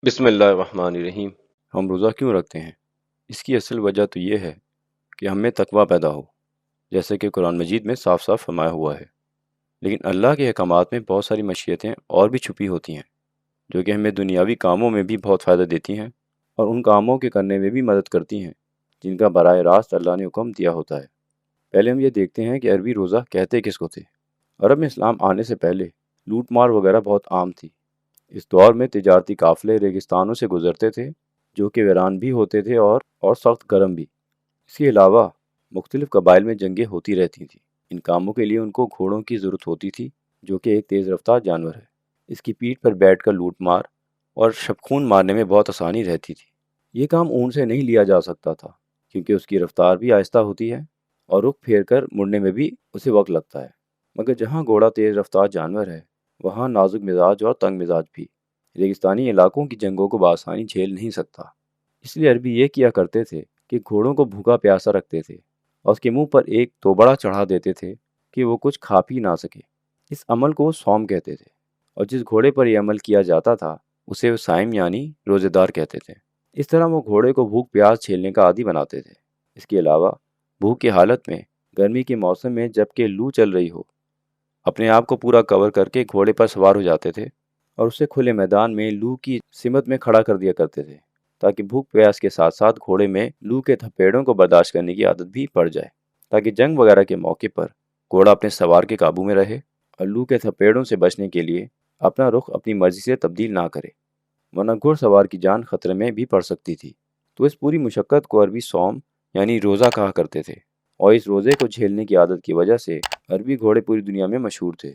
بسم اللہ الرحمن الرحیم۔ ہم روزہ کیوں رکھتے ہیں؟ اس کی اصل وجہ تو یہ ہے کہ ہم میں تقویٰ پیدا ہو، جیسے کہ قرآن مجید میں صاف صاف فرمایا ہوا ہے۔ لیکن اللہ کے احکامات میں بہت ساری مشیتیں اور بھی چھپی ہوتی ہیں، جو کہ ہمیں دنیاوی کاموں میں بھی بہت فائدہ دیتی ہیں اور ان کاموں کے کرنے میں بھی مدد کرتی ہیں جن کا براہ راست اللہ نے حکم دیا ہوتا ہے۔ پہلے ہم یہ دیکھتے ہیں کہ عربی روزہ کہتے کس کو تھے۔ عرب میں اسلام آنے سے پہلے لوٹ مار وغیرہ بہت عام تھی۔ اس دور میں تجارتی قافلے ریگستانوں سے گزرتے تھے جو کہ ویران بھی ہوتے تھے اور سخت گرم بھی۔ اس کے علاوہ مختلف قبائل میں جنگیں ہوتی رہتی تھیں۔ ان کاموں کے لیے ان کو گھوڑوں کی ضرورت ہوتی تھی جو کہ ایک تیز رفتار جانور ہے۔ اس کی پیٹھ پر بیٹھ کر لوٹ مار اور شبخون مارنے میں بہت آسانی رہتی تھی۔ یہ کام اونٹ سے نہیں لیا جا سکتا تھا کیونکہ اس کی رفتار بھی آہستہ ہوتی ہے اور رخ پھیر کر مڑنے میں بھی اسے وقت لگتا ہے۔ مگر جہاں گھوڑا تیز رفتار جانور ہے وہاں نازک مزاج اور تنگ مزاج بھی ریگستانی علاقوں کی جنگوں کو بآسانی جھیل نہیں سکتا۔ اس لیے عربی یہ کیا کرتے تھے کہ گھوڑوں کو بھوکا پیاسا رکھتے تھے اور اس کے منہ پر ایک توبڑا چڑھا دیتے تھے کہ وہ کچھ کھا پی نہ سکے۔ اس عمل کو صوم کہتے تھے اور جس گھوڑے پر یہ عمل کیا جاتا تھا اسے صائم یعنی روزے دار کہتے تھے۔ اس طرح وہ گھوڑے کو بھوک پیاس جھیلنے کا عادی بناتے تھے۔ اس کے علاوہ بھوک کی حالت میں گرمی کے موسم میں جب کہ لو چل رہی ہو اپنے آپ کو پورا کور کر کے گھوڑے پر سوار ہو جاتے تھے اور اسے کھلے میدان میں لو کی سمت میں کھڑا کر دیا کرتے تھے تاکہ بھوک پیاس کے ساتھ ساتھ گھوڑے میں لو کے تھپیڑوں کو برداشت کرنے کی عادت بھی پڑ جائے، تاکہ جنگ وغیرہ کے موقع پر گھوڑا اپنے سوار کے قابو میں رہے اور لو کے تھپیڑوں سے بچنے کے لیے اپنا رخ اپنی مرضی سے تبدیل نہ کرے، ورنہ گھوڑ سوار کی جان خطرے میں بھی پڑ سکتی تھی۔ تو اس پوری مشقت کو عربی صوم یعنی روزہ کہا کرتے تھے، اور اس روزے کو جھیلنے کی عادت کی وجہ سے عربی گھوڑے پوری دنیا میں مشہور تھے۔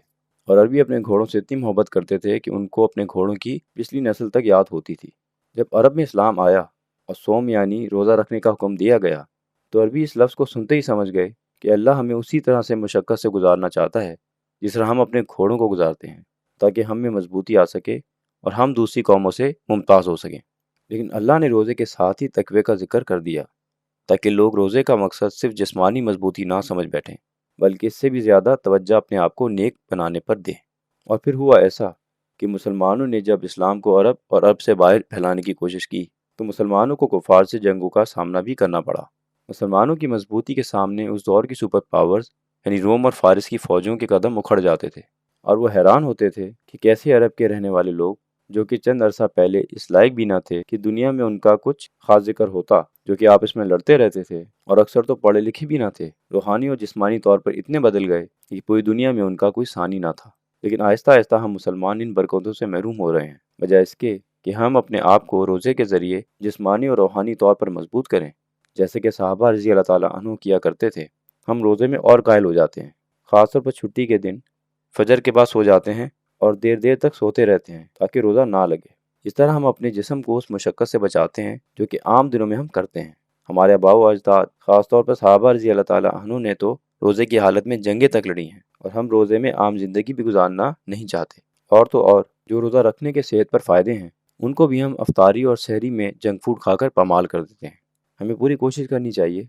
اور عربی اپنے گھوڑوں سے اتنی محبت کرتے تھے کہ ان کو اپنے گھوڑوں کی پچھلی نسل تک یاد ہوتی تھی۔ جب عرب میں اسلام آیا اور صوم یعنی روزہ رکھنے کا حکم دیا گیا تو عربی اس لفظ کو سنتے ہی سمجھ گئے کہ اللہ ہمیں اسی طرح سے مشقت سے گزارنا چاہتا ہے جس طرح ہم اپنے گھوڑوں کو گزارتے ہیں، تاکہ ہم میں مضبوطی آ سکے اور ہم دوسری قوموں سے ممتاز ہو سکیں۔ لیکن اللہ نے روزے کے ساتھ ہی تقوی کا ذکر کر دیا تاکہ لوگ روزے کا مقصد صرف جسمانی مضبوطی نہ سمجھ بیٹھیں بلکہ اس سے بھی زیادہ توجہ اپنے آپ کو نیک بنانے پر دیں۔ اور پھر ہوا ایسا کہ مسلمانوں نے جب اسلام کو عرب اور عرب سے باہر پھیلانے کی کوشش کی تو مسلمانوں کو کفار سے جنگوں کا سامنا بھی کرنا پڑا۔ مسلمانوں کی مضبوطی کے سامنے اس دور کی سپر پاورز یعنی روم اور فارس کی فوجوں کے قدم اکھڑ جاتے تھے، اور وہ حیران ہوتے تھے کہ کیسے عرب کے رہنے والے لوگ جو کہ چند عرصہ پہلے اس لائق بھی نہ تھے کہ دنیا میں ان کا کچھ خاص ذکر ہوتا، جو کہ آپس میں لڑتے رہتے تھے اور اکثر تو پڑھے لکھے بھی نہ تھے، روحانی اور جسمانی طور پر اتنے بدل گئے کہ پوری دنیا میں ان کا کوئی ثانی نہ تھا۔ لیکن آہستہ آہستہ ہم مسلمان ان برکتوں سے محروم ہو رہے ہیں، بجائے اس کے کہ ہم اپنے آپ کو روزے کے ذریعے جسمانی اور روحانی طور پر مضبوط کریں جیسے کہ صحابہ رضی اللہ تعالیٰ عنہ کیا کرتے تھے۔ ہم روزے میں اور قائل ہو جاتے ہیں، خاص طور پر چھٹی کے دن فجر کے بعد سو جاتے ہیں اور دیر دیر تک سوتے رہتے ہیں تاکہ روزہ نہ لگے۔ اس طرح ہم اپنے جسم کو اس مشقت سے بچاتے ہیں جو کہ عام دنوں میں ہم کرتے ہیں۔ ہمارے آباء و اجداد خاص طور پر صحابہ رضی اللہ تعالیٰ عنہ نے تو روزے کی حالت میں جنگیں تک لڑی ہیں، اور ہم روزے میں عام زندگی بھی گزارنا نہیں چاہتے۔ اور تو اور جو روزہ رکھنے کے صحت پر فائدے ہیں ان کو بھی ہم افطاری اور سحری میں جنک فوڈ کھا کر پامال کر دیتے ہیں۔ ہمیں پوری کوشش کرنی چاہیے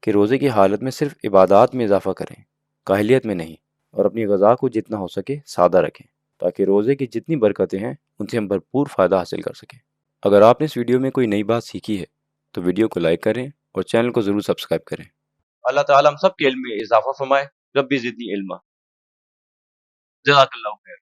کہ روزے کی حالت میں صرف عبادات میں اضافہ کریں، کاہلیت میں نہیں، اور اپنی غذا کو جتنا ہو سکے سادہ رکھیں تاکہ روزے کی جتنی برکتیں ہیں ان سے ہم بھرپور فائدہ حاصل کر سکیں۔ اگر آپ نے اس ویڈیو میں کوئی نئی بات سیکھی ہے تو ویڈیو کو لائک کریں اور چینل کو ضرور سبسکرائب کریں۔ اللہ تعالیٰ ہم سب کے علم میں اضافہ فرمائے۔ ربی زدنی علما۔ جزاک اللہ خیر۔